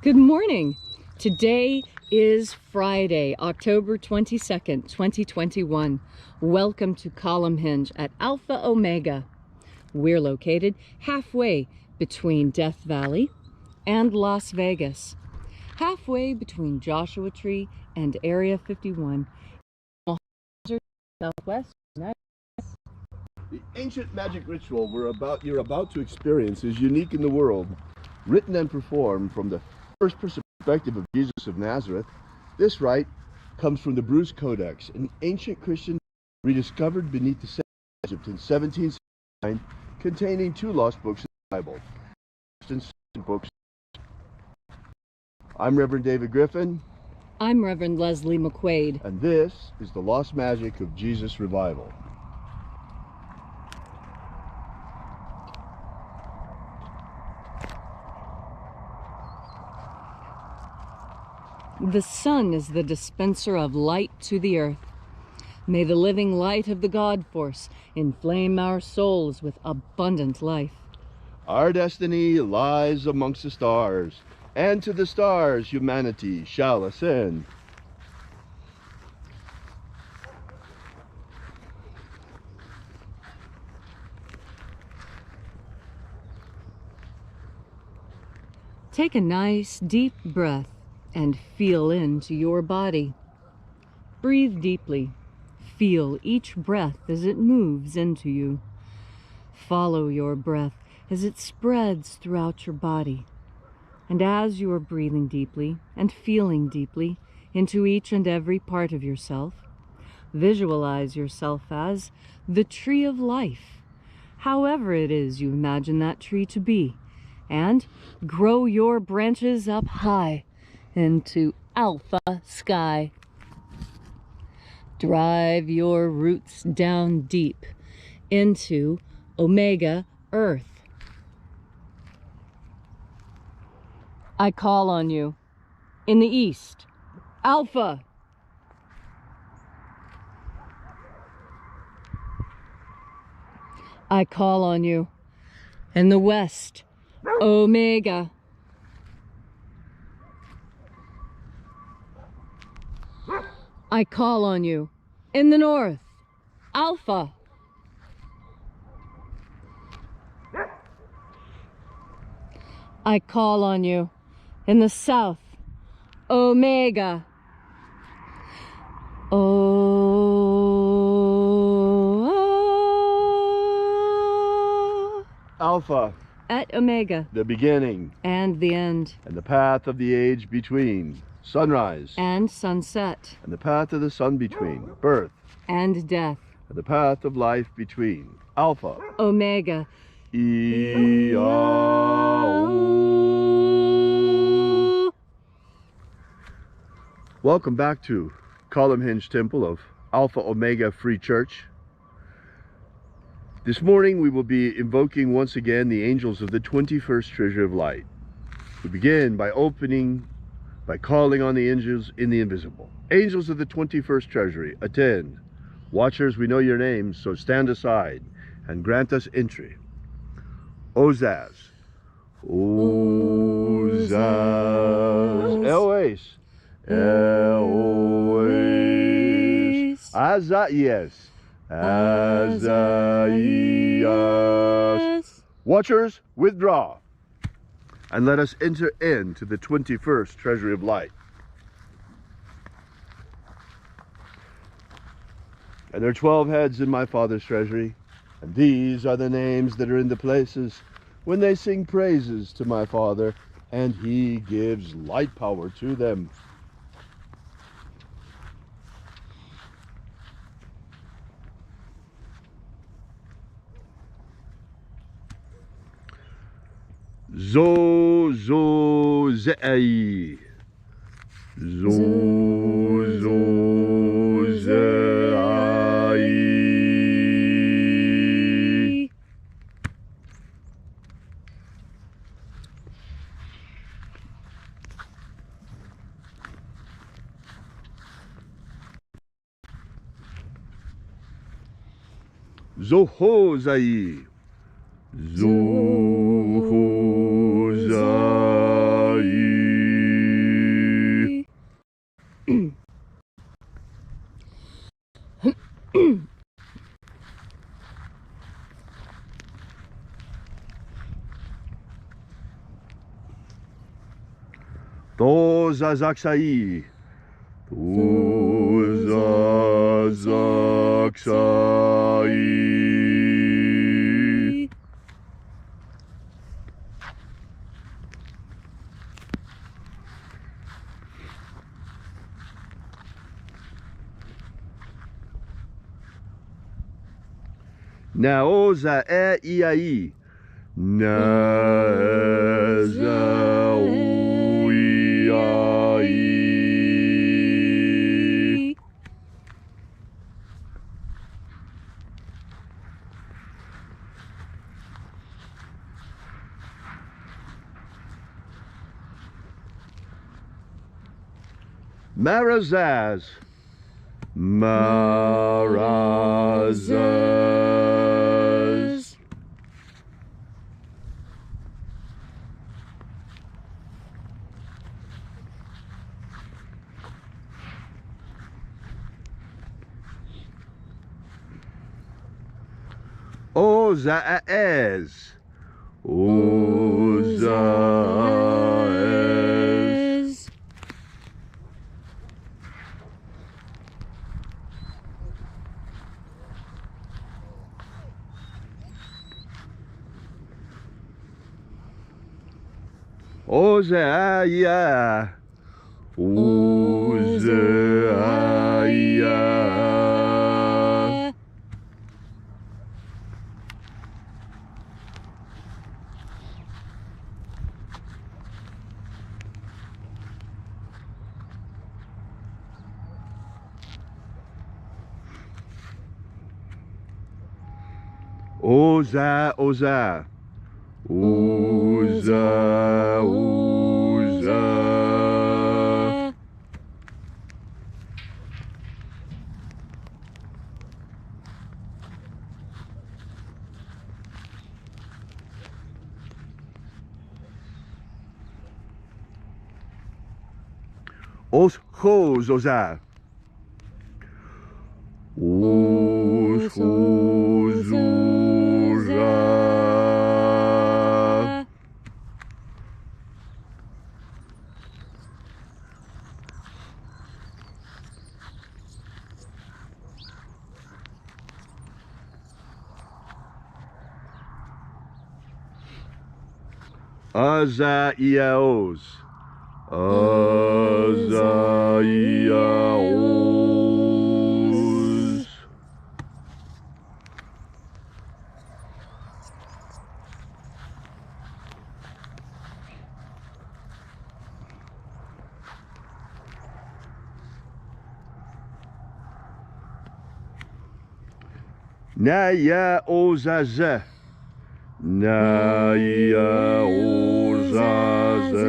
Good morning. Today is Friday, October 22nd, 2021. Welcome to Column Hinge at Alpha Omega. We're located halfway between Death Valley and Las Vegas, halfway between Joshua Tree and Area 51, Southwest United States. The ancient magic ritual you're about to experience is unique in the world. Written and performed from the first perspective of Jesus of Nazareth, this rite comes from the Bruce Codex, an ancient Christian rediscovered beneath the sands of Egypt in 1769, containing two lost books of the Bible. Books. I'm Reverend David Griffin. I'm Reverend Leslie McQuade. And this is the Lost Magic of Jesus Revival. The sun is the dispenser of light to the earth. May the living light of the God Force inflame our souls with abundant life. Our destiny lies amongst the stars, and to the stars humanity shall ascend. Take a nice deep breath and feel into your body. Breathe deeply. Feel each breath as it moves into you. Follow your breath as it spreads throughout your body. And as you are breathing deeply and feeling deeply into each and every part of yourself, visualize yourself as the tree of life, however it is you imagine that tree to be, and grow your branches up high into alpha sky. Drive your roots down deep into omega earth. I call on you in the east, alpha. I call on you in the west, omega. I call on you in the north, alpha. I call on you in the south, omega. Alpha. At omega. The beginning. And the end. And the path of the age between. Sunrise. And sunset. And the path of the sun between. Birth. And death. And the path of life between. Alpha. Omega. IAOE. Welcome back to Column Hinge Temple of Alpha Omega Free Church. This morning we will be invoking once again the angels of the 21st Treasure of Light. We begin by calling on the angels in the invisible. Angels of the 21st Treasury, attend. Watchers, we know your names, so stand aside and grant us entry. Ozaz. Ozaz. Eloes. Eloes. Azaias. Azaias. Watchers, withdraw. And let us enter into the 21st Treasury of Light. And there are 12 heads in my Father's treasury, and these are the names that are in the places when they sing praises to my Father, and he gives light power to them. Zo zo zei. Zo zo zei. Zo ho zei. Zo ho zei. Tozazaksai. Tozazaksai. Naoza IAOE I. Marazaz. Marazaz. Ozaaz. Ozaaz. Ozaaya. Ozaaya. Oza, Oza. Oza, Oza. Os, Hos, Oza. Os, Hos, Oza. Azaiaos. Azaiaos. Naya Ozaze. Naya Ozaze.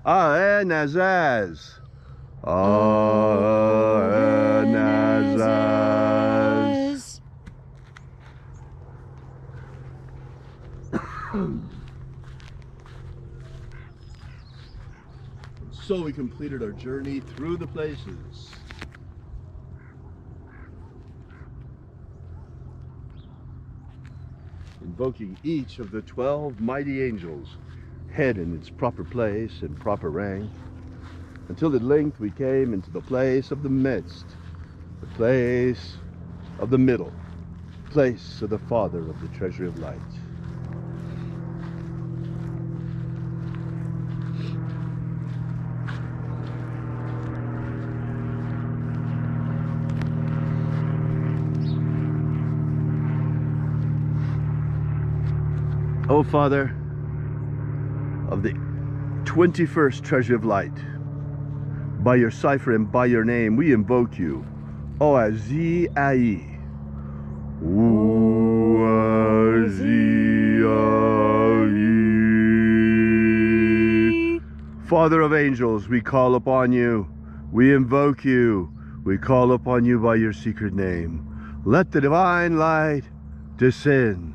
Aenazaz. Aenazaz. So we completed our journey through the places. Invoking each of the 12 mighty angels, head in its proper place and proper rank, until at length we came into the place of the midst, the place of the middle, place of the Father of the Treasury of Light. O Father of the 21st Treasury of Light, by your cipher and by your name, we invoke you. O-A-Z-I-E. O-A-Z-I-E. Father of angels, we call upon you. We invoke you. We call upon you by your secret name. Let the divine light descend.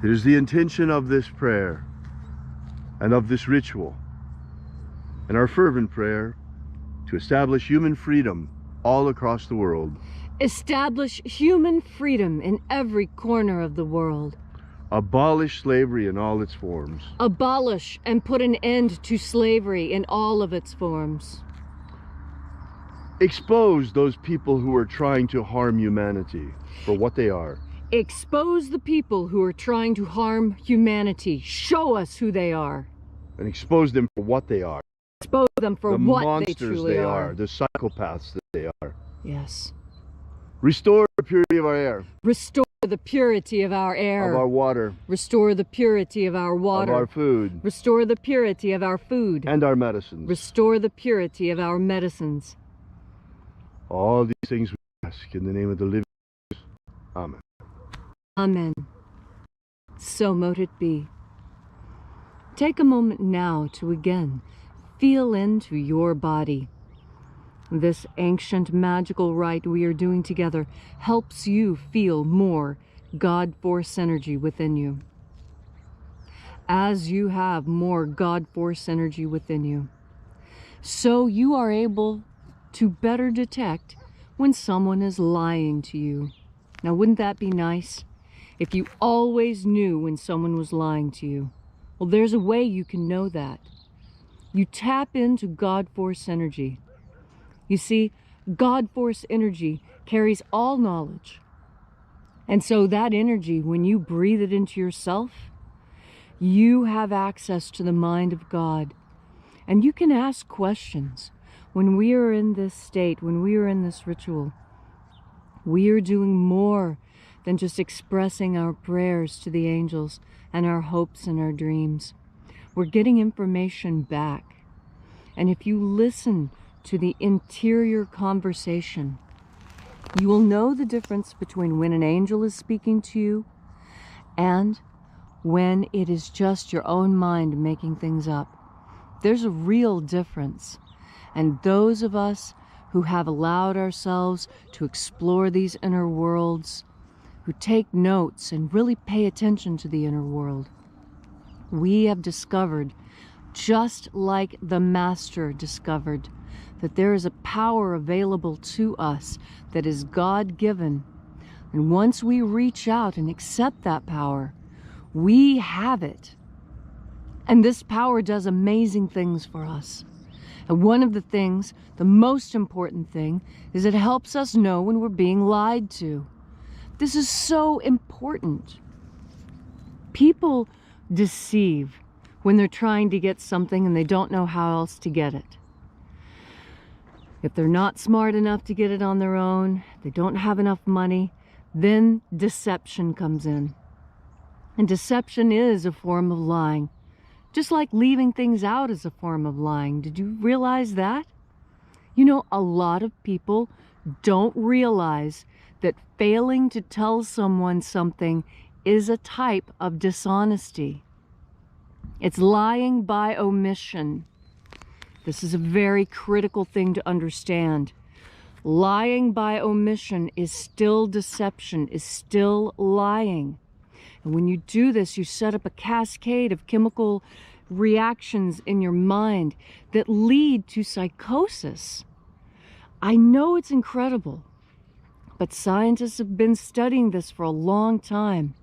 It is the intention of this prayer and of this ritual and our fervent prayer to establish human freedom all across the world. Establish human freedom in every corner of the world. Abolish slavery in all its forms. Abolish and put an end to slavery in all of its forms. Expose those people who are trying to harm humanity for what they are. Expose the people who are trying to harm humanity. Show us who they are. And expose them for what they are. Expose them for what monsters they truly are. The psychopaths that they are. Yes. Restore the purity of our air. Restore the purity of our air. Of our water. Restore the purity of our water. Of our food. Restore the purity of our food. And our medicines. Restore the purity of our medicines. All these things we ask in the name of the living Jesus. Amen. Amen. So mote it be. Take a moment now to again feel into your body. This ancient magical rite we are doing together helps you feel more God Force energy within you. As you have more God Force energy within you, so you are able to better detect when someone is lying to you. Now, wouldn't that be nice if you always knew when someone was lying to you? Well, there's a way you can know that. You tap into God Force energy. You see, God Force energy carries all knowledge. And so that energy, when you breathe it into yourself, you have access to the mind of God. And you can ask questions. When we are in this state, when we are in this ritual, we are doing more than just expressing our prayers to the angels and our hopes and our dreams. We're getting information back. And if you listen to the interior conversation, you will know the difference between when an angel is speaking to you and when it is just your own mind making things up. There's a real difference. And those of us who have allowed ourselves to explore these inner worlds, who take notes and really pay attention to the inner world, we have discovered, just like the Master discovered, that there is a power available to us that is God-given. And once we reach out and accept that power, we have it. And this power does amazing things for us. And one of the things, the most important thing, is it helps us know when we're being lied to. This is so important. People deceive when they're trying to get something and they don't know how else to get it. If they're not smart enough to get it on their own, they don't have enough money, then deception comes in. And deception is a form of lying. Just like leaving things out is a form of lying. Did you realize that? You know, a lot of people don't realize that failing to tell someone something is a type of dishonesty. It's lying by omission. This is a very critical thing to understand. Lying by omission is still deception, is still lying. And when you do this, you set up a cascade of chemical reactions in your mind that lead to psychosis. I know it's incredible, but scientists have been studying this for a long time.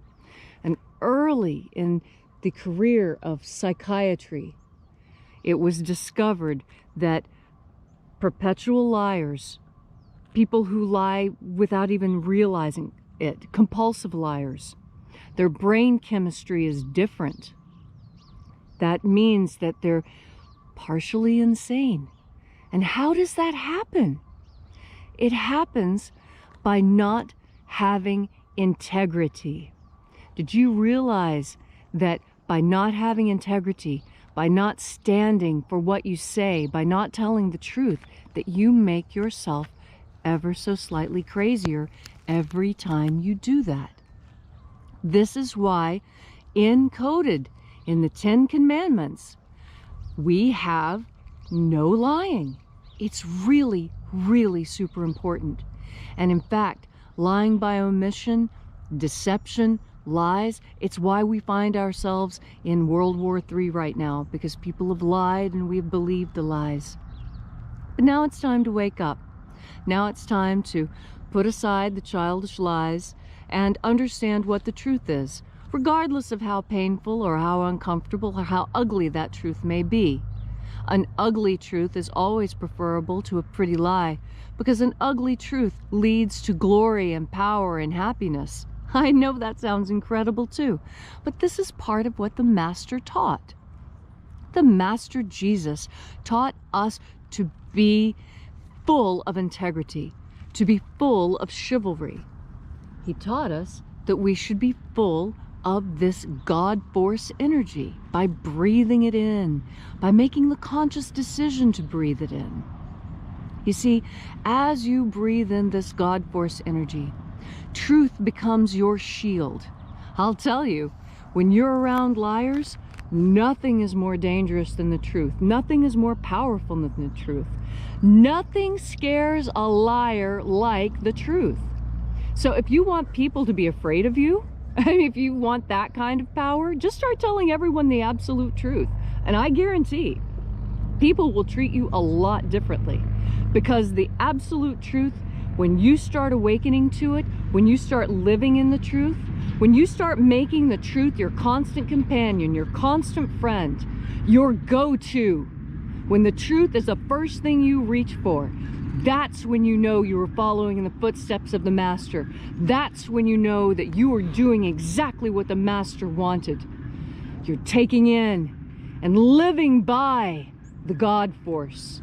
And early in the career of psychiatry, it was discovered that perpetual liars, people who lie without even realizing it, compulsive liars, their brain chemistry is different. That means that they're partially insane. And how does that happen? It happens by not having integrity. Did you realize that by not having integrity, by not standing for what you say, by not telling the truth, that you make yourself ever so slightly crazier every time you do that? This is why, encoded in the 10 Commandments, we have no lying. It's really, really super important. And in fact, lying by omission, deception, lies, it's why we find ourselves in World War III right now, because people have lied and we've believed the lies. But now it's time to wake up. Now it's time to put aside the childish lies and understand what the truth is, regardless of how painful or how uncomfortable or how ugly that truth may be. An ugly truth is always preferable to a pretty lie, because an ugly truth leads to glory and power and happiness. I know that sounds incredible too, but this is part of what the Master taught. The Master Jesus taught us to be full of integrity, to be full of chivalry. He taught us that we should be full of this God force energy by breathing it in, by making the conscious decision to breathe it in. You see, as you breathe in this God force energy, truth becomes your shield. I'll tell you, when you're around liars, nothing is more dangerous than the truth. Nothing is more powerful than the truth. Nothing scares a liar like the truth. So if you want people to be afraid of you, if you want that kind of power, just start telling everyone the absolute truth. And I guarantee people will treat you a lot differently, because the absolute truth, when you start awakening to it, when you start living in the truth, when you start making the truth your constant companion, your constant friend, your go-to, when the truth is the first thing you reach for, that's when you know you are following in the footsteps of the Master. That's when you know that you are doing exactly what the Master wanted. You're taking in and living by the God force.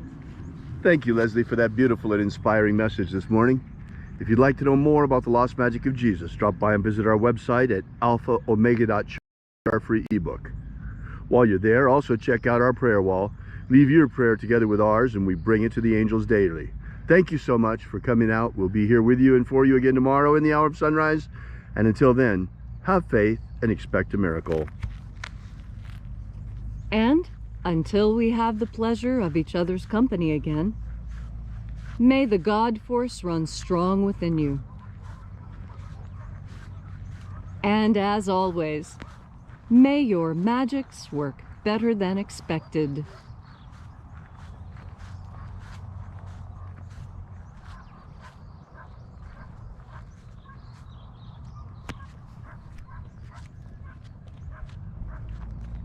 Thank you, Leslie, for that beautiful and inspiring message this morning. If you'd like to know more about the lost magic of Jesus, drop by and visit our website at alphaomega.church for our free ebook. While you're there, also check out our prayer wall. Leave your prayer together with ours, and we bring it to the angels daily. Thank you so much for coming out. We'll be here with you and for you again tomorrow in the hour of sunrise. And until then, have faith and expect a miracle. And until we have the pleasure of each other's company again, may the God force run strong within you. And as always, may your magics work better than expected.